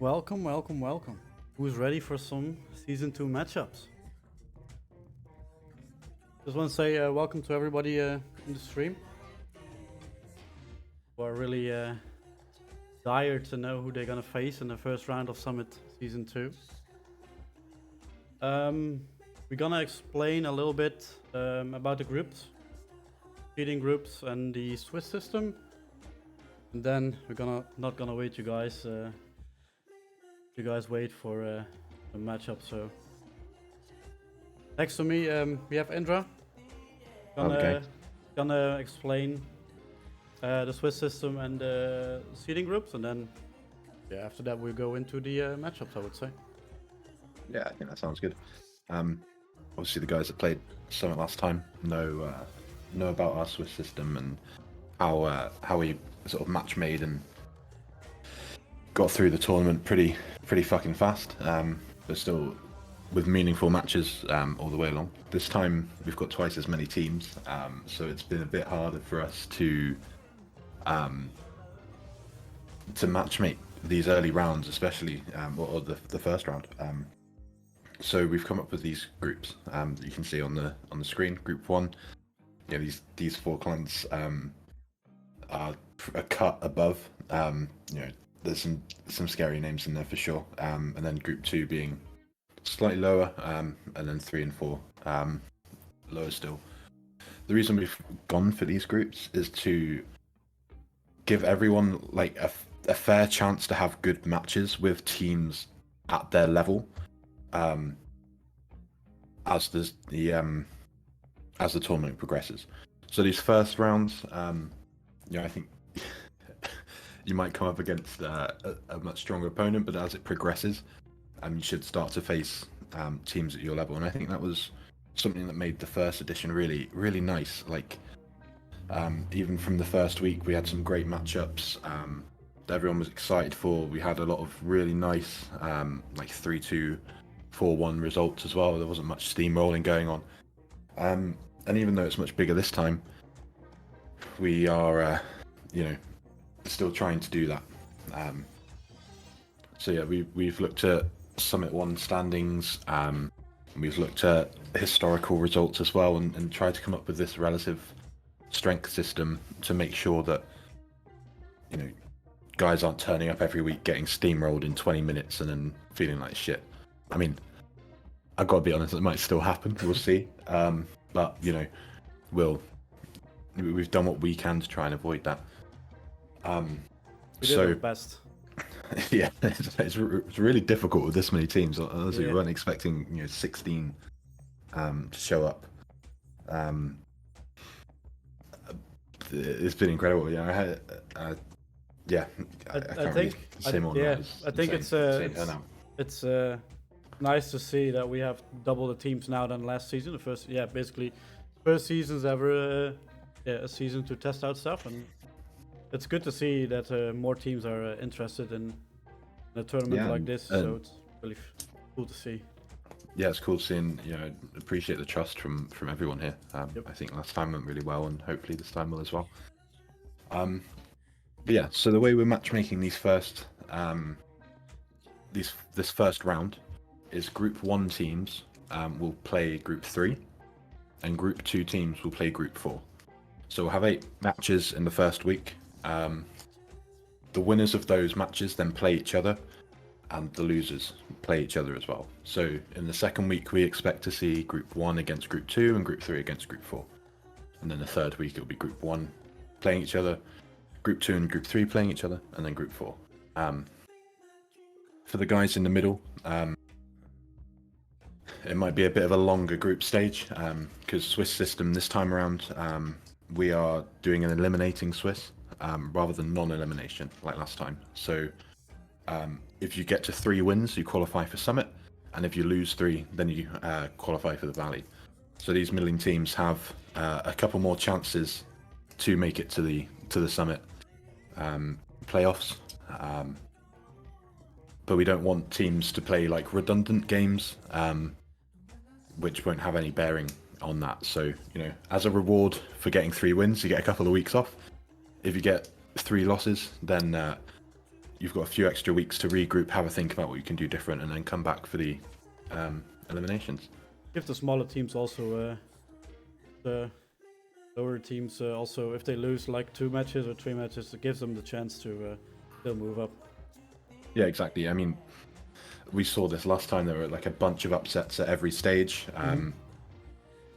Welcome, welcome, welcome. Who's ready for some Season 2 matchups? Just want to say welcome to everybody in the stream who are really dire to know who they're going to face in the first round of Summit Season 2. We're going to explain a little bit about the groups, feeding groups and the Swiss system. And then we're not gonna wait you guys wait for the matchup. So next to me we have Indra. Gonna explain the Swiss system and the seeding groups, and then after that we'll go into the matchups, I would say. Yeah, I think that sounds good. Obviously the guys that played Summit last time know about our Swiss system and how we sort of match made and got through the tournament pretty fucking fast, but still with meaningful matches all the way along. This time we've got twice as many teams, so it's been a bit harder for us to matchmake these early rounds, especially or the first round. So we've come up with these groups that you can see on the screen. Group 1, these four clans are a cut above. There's some scary names in there for sure. And then Group 2 being slightly lower, and then 3 and 4 lower still. The reason we've gone for these groups is to give everyone like a fair chance to have good matches with teams at their level, as the tournament progresses. So these first rounds, I think you might come up against a much stronger opponent, but as it progresses, you should start to face teams at your level. And I think that was something that made the first edition really, really nice. Like, even from the first week, we had some great matchups that everyone was excited for. We had a lot of really nice, like 3-2, 4-1 results as well. There wasn't much steamrolling going on. And even though it's much bigger this time, we are, still trying to do that. So yeah, we've looked at Summit 1 standings, we've looked at historical results as well, and tried to come up with this relative strength system to make sure that guys aren't turning up every week getting steamrolled in 20 minutes and then feeling like shit. I mean, I've got to be honest, it might still happen, we'll see. But we've done what we can to try and avoid that. We did our best. Yeah, it's really difficult with this many teams. Honestly, we weren't expecting 16 to show up. It's been incredible. I think it's nice to see that we have double the teams now than last season. First season's ever a season to test out stuff, and it's good to see that more teams are interested in a tournament like this. So it's really cool to see. Yeah, it's cool seeing. Appreciate the trust from everyone here. I think last time went really well, and hopefully this time will as well. But yeah, so the way we're matchmaking these this first round is Group 1 teams will play Group 3, and Group 2 teams will play Group 4. So we'll have 8 matches in the first week. The winners of those matches then play each other, and the losers play each other as well. So in the second week, we expect to see Group 1 against Group 2 and Group 3 against Group 4. And then the third week, it'll be Group 1 playing each other, Group 2 and Group 3 playing each other, and then Group 4. For the guys in the middle, it might be a bit of a longer group stage, because Swiss system this time around, we are doing an eliminating Swiss rather than non-elimination like last time. So if you get to 3 wins, you qualify for Summit, and if you lose 3, then you qualify for the Valley. So these middling teams have a couple more chances to make it to the Summit playoffs, but we don't want teams to play like redundant games, which won't have any bearing on that. So as a reward for getting 3 wins, you get a couple of weeks off. If you get 3 losses, then you've got a few extra weeks to regroup, have a think about what you can do different, and then come back for the eliminations. Give the smaller teams also the lower teams also, if they lose like 2 matches or 3 matches, it gives them the chance to still move up. Yeah, exactly. I mean, we saw this last time. There were like a bunch of upsets at every stage.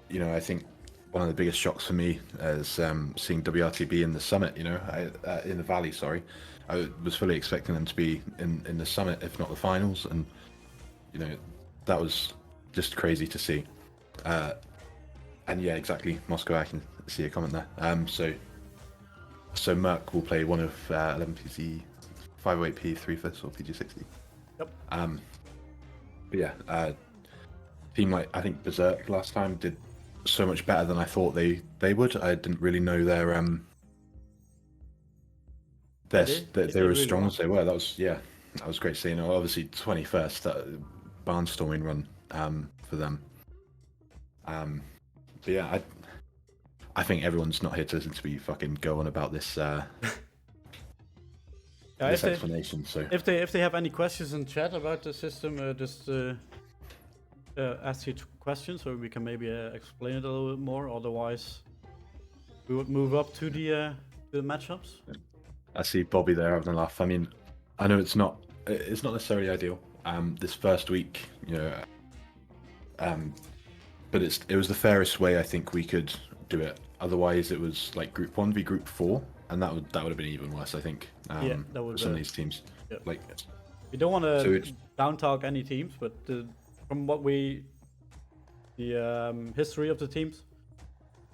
You know, I think one of the biggest shocks for me is seeing WRTB in the summit. You know, in the Valley. Sorry, I was fully expecting them to be in the summit, if not the finals, and you know, that was just crazy to see. And yeah, exactly, Moscow. I can see a comment there. So Merc will play one of 11PC, 508P, 3/5 or PG60. Yep. But yeah, team like I think Berserk last time did so much better than I thought they would. I didn't really know they were as strong as they were. That was great seeing. Obviously, 21st barnstorming run for them. But yeah, I think everyone's not here to be fucking go on about this this explanation. So if they have any questions in chat about the system, just ask your questions so we can maybe explain it a little bit more. Otherwise, we would move up to the matchups. I see Bobby there having a laugh. I mean, I know it's not necessarily ideal. This first week, you know, but it was the fairest way I think we could do it. Otherwise, it was like Group 1 v Group 4, and that would have been even worse, I think. Yeah, that would for some of these teams. Yeah. Like, we don't want to down talk any teams, but from what the history of the teams,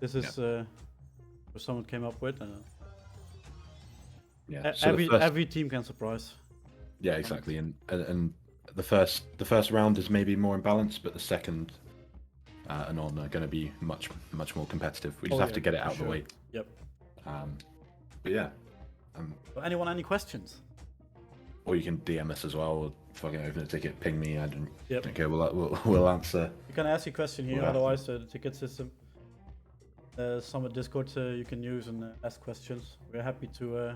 this is what someone came up with. Yeah. So every team can surprise. Yeah, exactly. And the first round is maybe more imbalanced, but the second and on are going to be much more competitive. We just have to get it out of the way. Yep. But yeah. Anyone any questions? Or you can DM us as well. Or fucking open a ticket, ping me. I don't. Yep. Okay, we'll answer. You can ask your question here. Otherwise, the ticket system. Some of Discord you can use and ask questions. We're happy to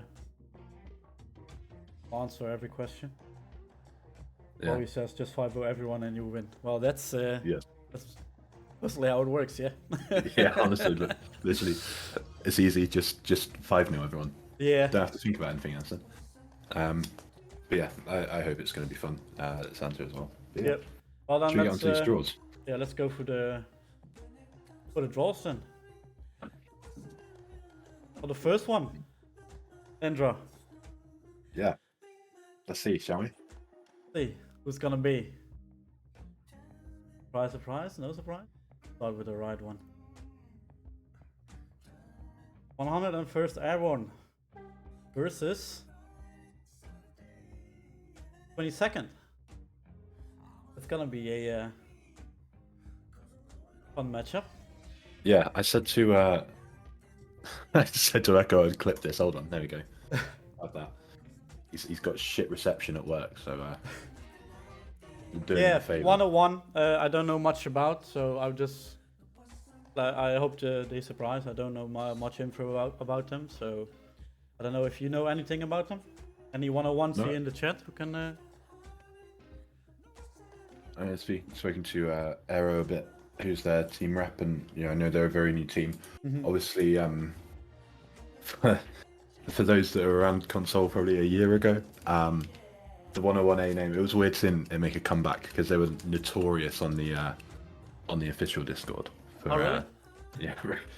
answer every question. Yeah. Always says just 5-0 everyone and you win. Well, that's that's mostly how it works, yeah. Yeah, honestly, literally, it's easy. Just 5-0 everyone. Yeah. Don't have to think about anything else then. But yeah, I hope it's going to be fun at Santa as well. But yeah. Yep. Well then, should we get onto these draws? Yeah, let's go for the draws then. For the first one, Endra. Yeah. Let's see, shall we? See who's gonna be. Surprise, surprise, no surprise. Start with the right one. 101st Airborne versus 22nd. It's gonna be a fun matchup. Yeah, I said to Echo I'd clip this. Hold on, there we go. Like that. He's got shit reception at work, so doing him a favor. 101. I don't know much about, so I hope they surprise. I don't know much info about them, so I don't know if you know anything about them. Any 101s here in the chat who can? I've spoken to Aero a bit, who's their team rep, and I know they're a very new team. Mm-hmm. Obviously, for those that were around console probably a year ago, the 101A name, it was weird seeing it make a comeback because they were notorious on the official Discord for really?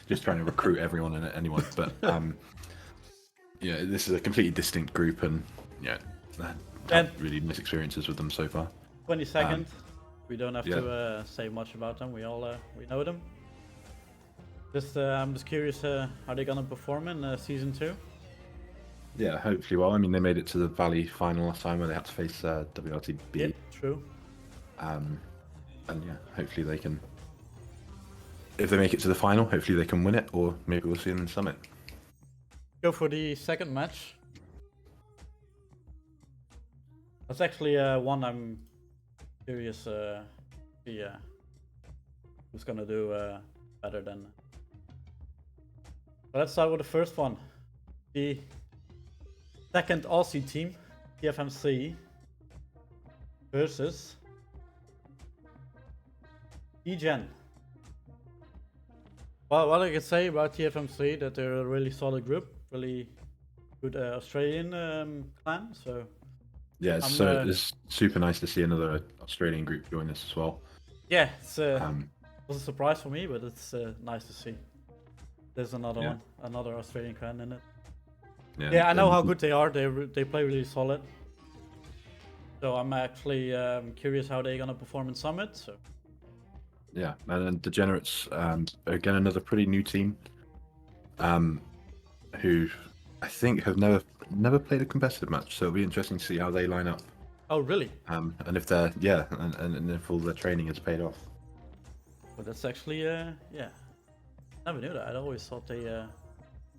just trying to recruit everyone and anyone. But this is a completely distinct group, and had really nice experiences with them so far. 22nd. We don't have to say much about them. We all we know them. I'm just curious how they're gonna perform in season 2. Yeah, hopefully well. I mean, they made it to the Valley final last time where they had to face WRTB. Yeah, true. And yeah, hopefully they can. If they make it to the final, hopefully they can win it, or maybe we'll see them in Summit. Go for the second match. That's actually one I'm curious to see who's gonna do better than. But let's start with the first one. The second Aussie team TFMC versus DGen. Well, what I can say about TFMC that they're a really solid group, really good Australian clan. So Yeah, it's super nice to see another Australian group join us as well. yeah, it was a surprise for me, but it's nice to see. There's another one, another Australian clan in it. Yeah, I know how good they are. They play really solid. So I'm actually curious how they're gonna perform in Summit. So yeah, and then Degenerates, again another pretty new team, who I think have never played a competitive match. So it'll be interesting to see how they line up. Oh really? And if they're and if all their training has paid off. But that's actually never knew that. I always thought they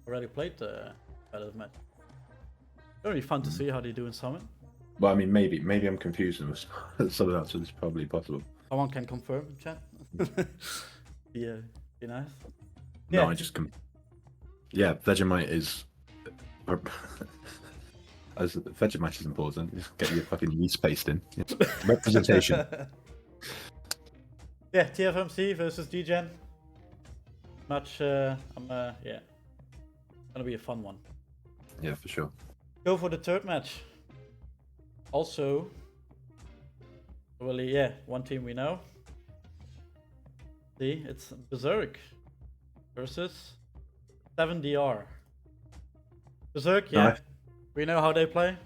already played the competitive match. Very fun to see how they do in Summit. Well, I mean, maybe I'm confusing with some of that, so it's probably possible. Someone can confirm in chat. be nice. No, I just yeah, Vegemite is. As Vegemite is important. Just get your fucking yeast paste in. Representation. Yeah, TFMC versus DGen. Match. Gonna be a fun one. Yeah, for sure. Go for the third match. Also, really, one team we know. See, it's Berserk versus 7DR. Berserk, yeah, we know how they play.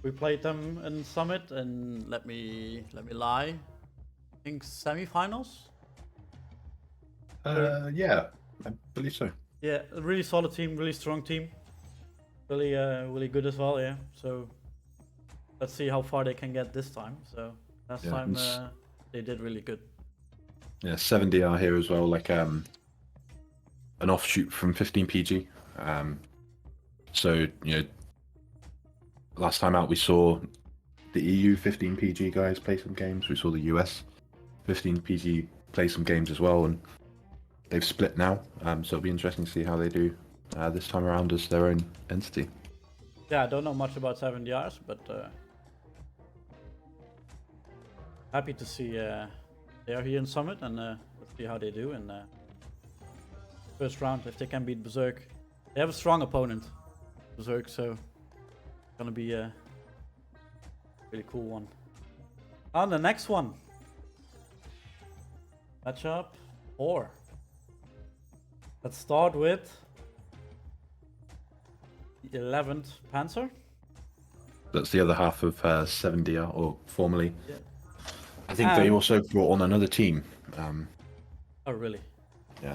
We played them in Summit, and let me lie. I think semifinals. Yeah, I believe so. Yeah, a really solid team, really strong team, really good as well. Yeah, so. Let's see how far they can get this time. So last time they did really good. Yeah, 7DR here as well, like an offshoot from 15PG. So last time out we saw the EU 15PG guys play some games. We saw the US 15PG play some games as well, and they've split now. So it'll be interesting to see how they do this time around as their own entity. Yeah, I don't know much about 7DRs, but. Happy to see they are here in Summit, and let's see how they do in first round if they can beat Berserk. They have a strong opponent, Berserk, so it's gonna be a really cool one. On the next one, matchup 4. Let's start with the 11th Panzer. That's the other half of 7DR, or formerly. Yeah. I think they also brought on another team. Oh, really? Yeah.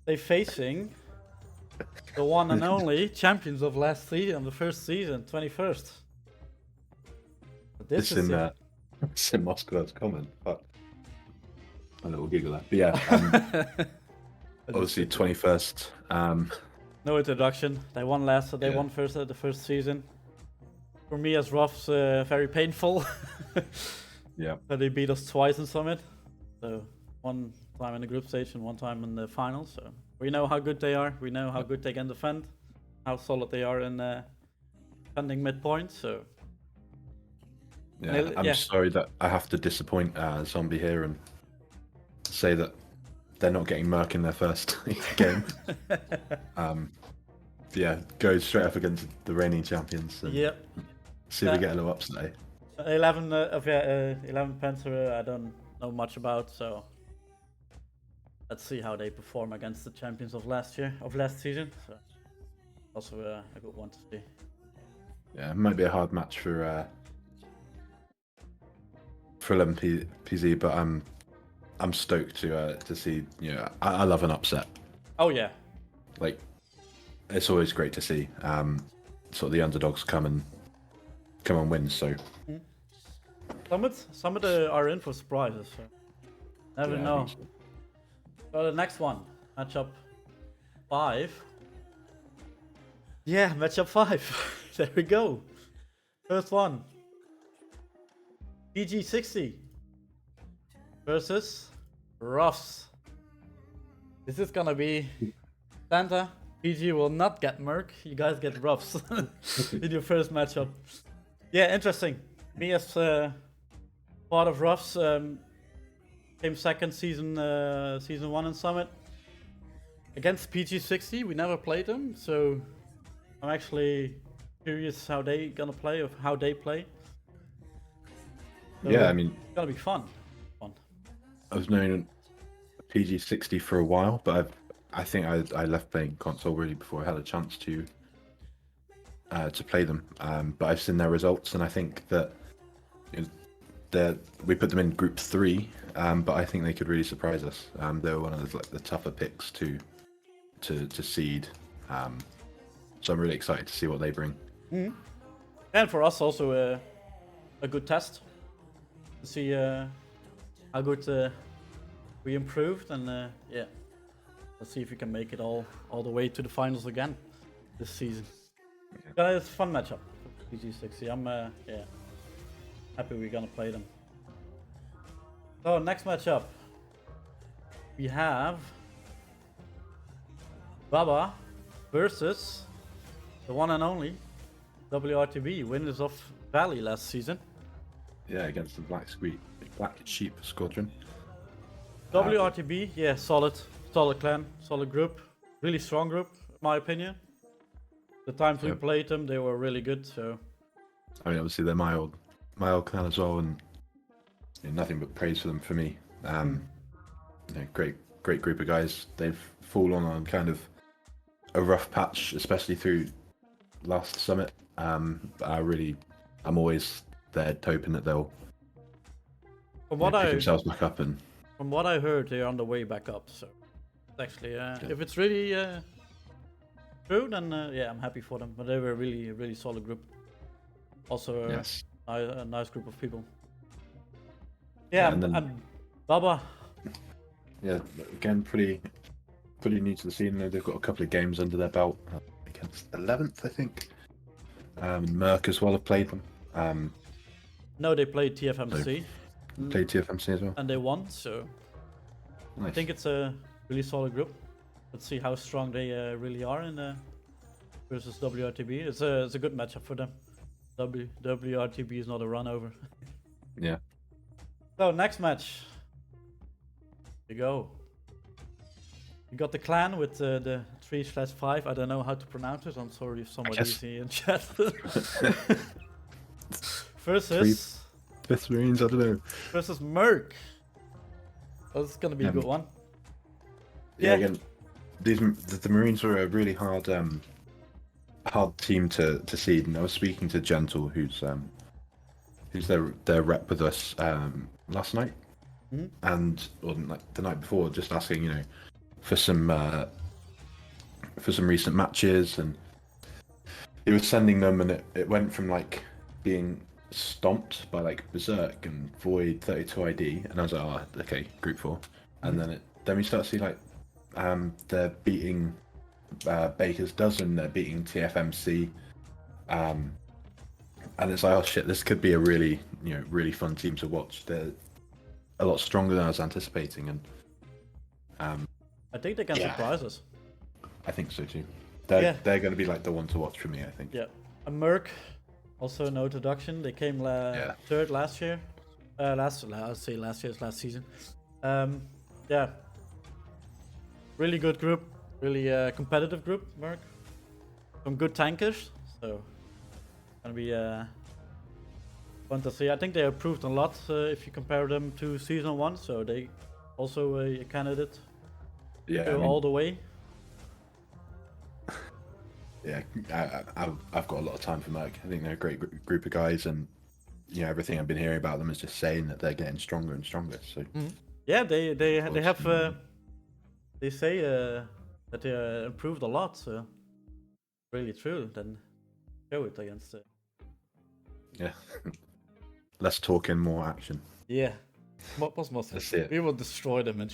They're facing the one and only champions of last season, the first season, 21st. This is it's in Moscow's comment. Fuck. A little giggle there. But yeah, obviously 21st. No introduction. They won last, so they won the first season. For me as Ruff's very painful. Yeah. But they beat us twice in Summit. So one time in the group stage and one time in the finals. So we know how good they are. We know how good they can defend. How solid they are in defending midpoint. So yeah, I'm sorry that I have to disappoint Zombie here and say that they're not getting Merc in their first game. Yeah, go straight up against the reigning champions. And see if we get a little upset. 11 Panzer I don't know much about, so let's see how they perform against the champions of last season. So also a good one to see. Yeah, it might be a hard match for 11 PZ, but I'm stoked to see. I love an upset. Oh yeah. Like, it's always great to see sort of the underdogs come and win. So Summit are in for surprises. So never know. So the next one, matchup 5. Yeah, matchup 5. There we go. First one. PG60 versus Ruffs. This is gonna be Santa, PG will not get Merc. You guys get Ruffs in your first matchup. Yeah, interesting. Me as part of Ruffs came second season 1 in Summit against PG60. We never played them, so I'm actually curious how they gonna play or how they play. So Yeah, I mean, it's gonna be fun. I've known PG60 for a while, but I think I left playing console really before I had a chance to play them. But I've seen their results, and I think that we put them in Group 3, but I think they could really surprise us. They were one of the tougher picks to seed, so I'm really excited to see what they bring. Mm-hmm. And for us also a good test to see how good we improved, and yeah, let's see if we can make it all the way to the finals again this season. Yeah, it's a fun matchup for PG60. I'm yeah, happy we're gonna play them. So next matchup we have Baba versus the one and only WRTB, winners of Valley last season. Yeah, against the Black Sheep Squadron. WRTB, yeah, solid clan, solid group, really strong group, in my opinion. The times we played them, they were really good. So, I mean, obviously they're my old clan as well, and nothing but praise for them for me. Great group of guys. They've fallen on kind of a rough patch, especially through last summit. But I'm always there hoping that they'll pick themselves back up. And from what I heard, they're on the way back up. So actually, if it's really true, then yeah, I'm happy for them. But they were a really solid group. Also, yes. A nice group of people. Yeah, and Baba. Yeah, again, pretty new to the scene. They've got a couple of games under their belt against 11th, I think. Merc as well have played them. No, they played TFMC. Played TFMC as well. And they won, so nice. I think it's a really solid group. Let's see how strong they really are in versus WRTB. It's a good matchup for them. WRTB is not a run over. Yeah. So next match. Here you go. You got the clan with the 3/5. I don't know how to pronounce it. I'm sorry if somebody is in chat. Versus 5th Marines, I don't know. Versus Merc. Oh, this is gonna be a good one. Yeah. Again, the Marines were a really hard team to seed, and I was speaking to Gentle, who's their rep with us last night, and or like the night before, just asking for some recent matches, and he was sending them, and it went from like being stomped by like Berserk and Void 32 ID, and I was like, oh, okay, Group 4, and then we start to see like they're beating Baker's Dozen, they're beating TFMC, and it's like, oh shit, this could be a really really fun team to watch. They're a lot stronger than I was anticipating, and I think they can surprise us. I think so too. They're going to be like the one to watch for me, I think. Yeah, a Merc, also no introduction. They came third last year. Last season. Yeah, really good group, really competitive group. Merc, some good tankers, so gonna be fun to see. I think they improved a lot if you compare them to season 1, so they also a candidate. Yeah, all the way. Yeah, I've got a lot of time for Merc. I think they're a great group of guys, and everything I've been hearing about them is just saying that they're getting stronger and stronger. So yeah, they have they say that they improved a lot. So really true. Then show it against. Yeah, less talking, more action. Yeah. What was most? We will destroy them and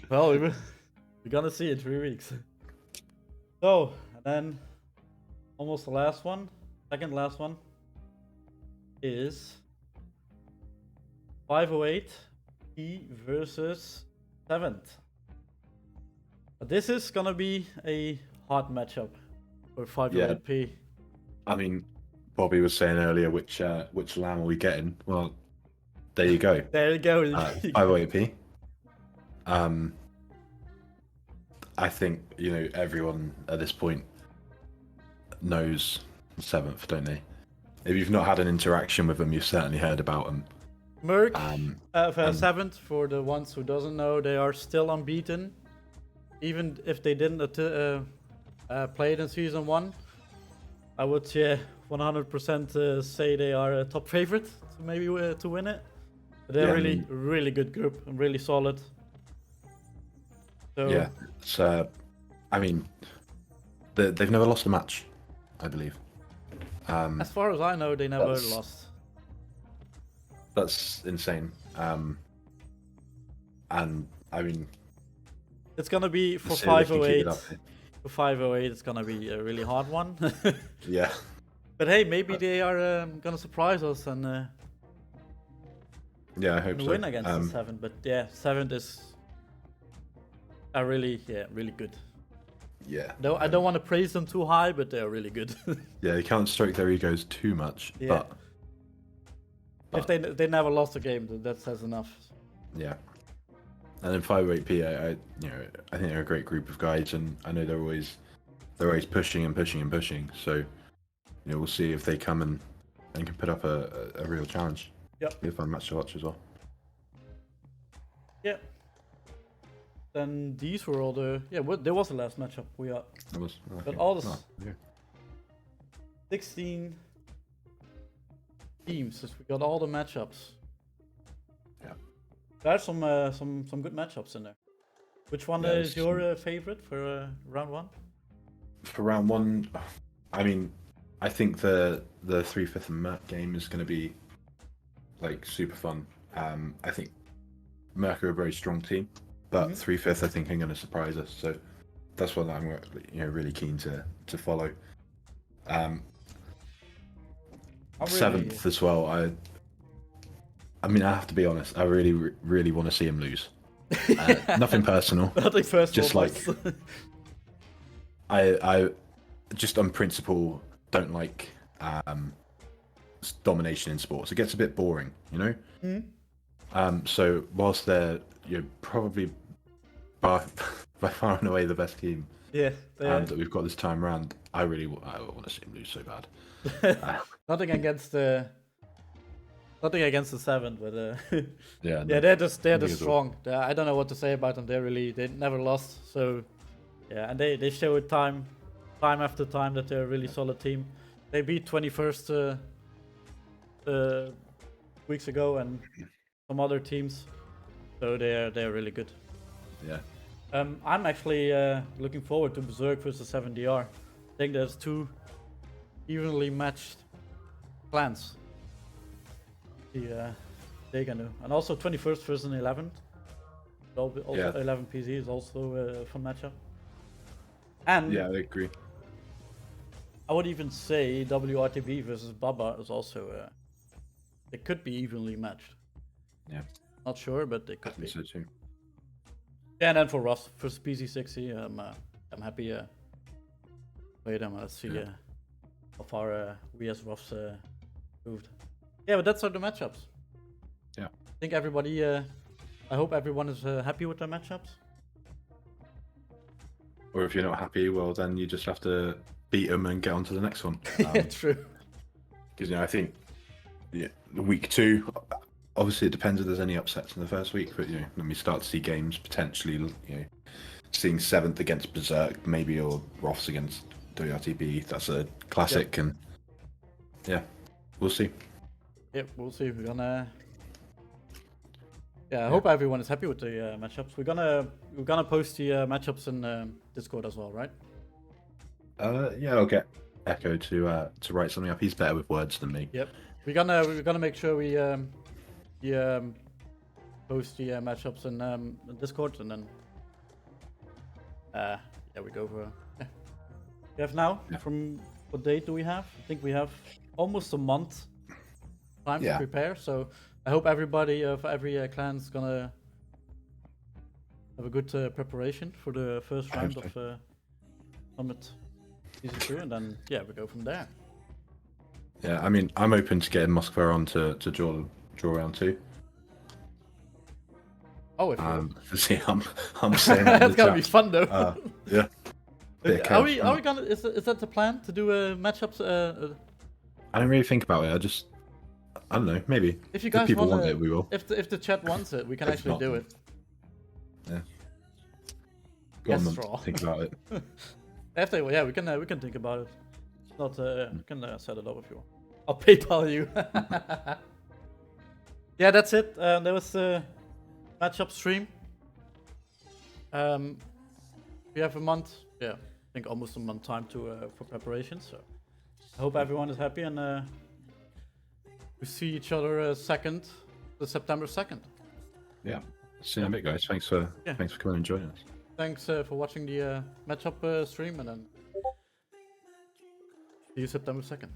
well, we're gonna see in 3 weeks. So, and then almost the last one, second last one is 508 E versus 7th. But this is gonna be a hard matchup for 508p. I mean, Bobby was saying earlier, which lamb are we getting? Well, there you go. There you go. 508p. I think everyone at this point knows 7th, don't they? If you've not had an interaction with them, you've certainly heard about them. Merc, for 7th, for the ones who doesn't know, they are still unbeaten. Even if they didn't play it in Season 1, I would 100% say they are a top favorite to maybe to win it. But they're really good group and really solid. So, yeah, it's, I mean, they've never lost a match, I believe. As far as I know, they never lost. That's insane. And I mean, it's gonna be for 508. For 508, it's gonna be a really hard one. Yeah. But hey, maybe they are gonna surprise us and yeah, I hope so. Win against the 7. But yeah, 7 is a really good. Yeah. No, I don't want to praise them too high, but they're really good. Yeah, you can't stroke their egos too much. Yeah. But if they never lost a game, that says enough. Yeah. And then 508p, I think they're a great group of guys, and I know they're always pushing and pushing and pushing. So, we'll see if they come and can put up a real challenge. Yep. Be a fun match to watch as well. Yeah. Then these were all the there was the last matchup we got. It was. Okay. But all the 16 teams, we got all the matchups. Yeah. There's some good matchups in there. Which one is your favorite for round 1? For round 1, I mean, I think the 3/5 Merc game is going to be like super fun. I think Merc are a very strong team, but 3/5 I think are going to surprise us. So that's what I'm really keen to follow. 7th as well. I mean, I have to be honest. I really want to see him lose. Nothing personal. Nothing personal. Just like I just on principle don't like domination in sports. It gets a bit boring, So whilst they're probably by far and away the best team, that we've got this time around, I want to see him lose so bad. Nothing against the 7, but they're just strong. I don't know what to say about them. They never lost. So yeah, and they show it time after time that they're a really solid team. They beat 21st weeks ago and some other teams, so they're really good. Yeah. I'm actually looking forward to Berserk versus 7DR. I think there's 2 evenly matched clans. They can do, and also 21st versus 11th. Also 11 PZ is also a fun matchup. And yeah, I agree. I would even say WRTB versus Baba is also it could be evenly matched. Yeah. Not sure, but they could be. So too. Yeah, and then for Ross versus PZ60, I'm happy. Wait, let's see how far we as Ross moved. Yeah, but that's the matchups. Yeah. I think everybody. I hope everyone is happy with their matchups. Or if you're not happy, well, then you just have to beat them and get on to the next one. Yeah, true. Because I think week 2, obviously it depends if there's any upsets in the first week, but when we start to see games potentially, seeing 7th against Berserk, maybe, or Roths against WRTB, that's a classic, and we'll see. Yep, we'll see. We're gonna. Yeah, I hope everyone is happy with the matchups. We're gonna post the matchups in Discord as well, right? Yeah, I'll get Echo to write something up. He's better with words than me. Yep. We're gonna make sure we post the matchups in Discord, and then we go for. We have now from what date do we have? I think we have almost a month time to prepare. So I hope everybody of every clan's gonna have a good preparation for the first I round hope of Summit Season 2, and then yeah, we go from there. Yeah, I mean, I'm open to getting Moskva on to draw round 2. Oh, if you See, I'm saying that in that's the gonna be chat. fun though. Yeah. Bit of Are chaos we fun. gonna? Is that the plan to do matchups? I don't really think about it. I don't know. Maybe If you if guys people want want it, we will. If the chat wants it, we can If actually not, do then- it. Yeah. Got a Yes, month draw. to think about it. After, yeah, we can think about it. It's not we can set it up if you want. I'll PayPal you. Yeah, that's it. There was the matchup stream. We have a month. Yeah, I think almost a month time to for preparation. So I hope everyone is happy, and we see each other September 2nd. Yeah. See you in a bit, guys. Thanks for coming and joining us. Thanks for watching the matchup stream, and then see you September 2nd.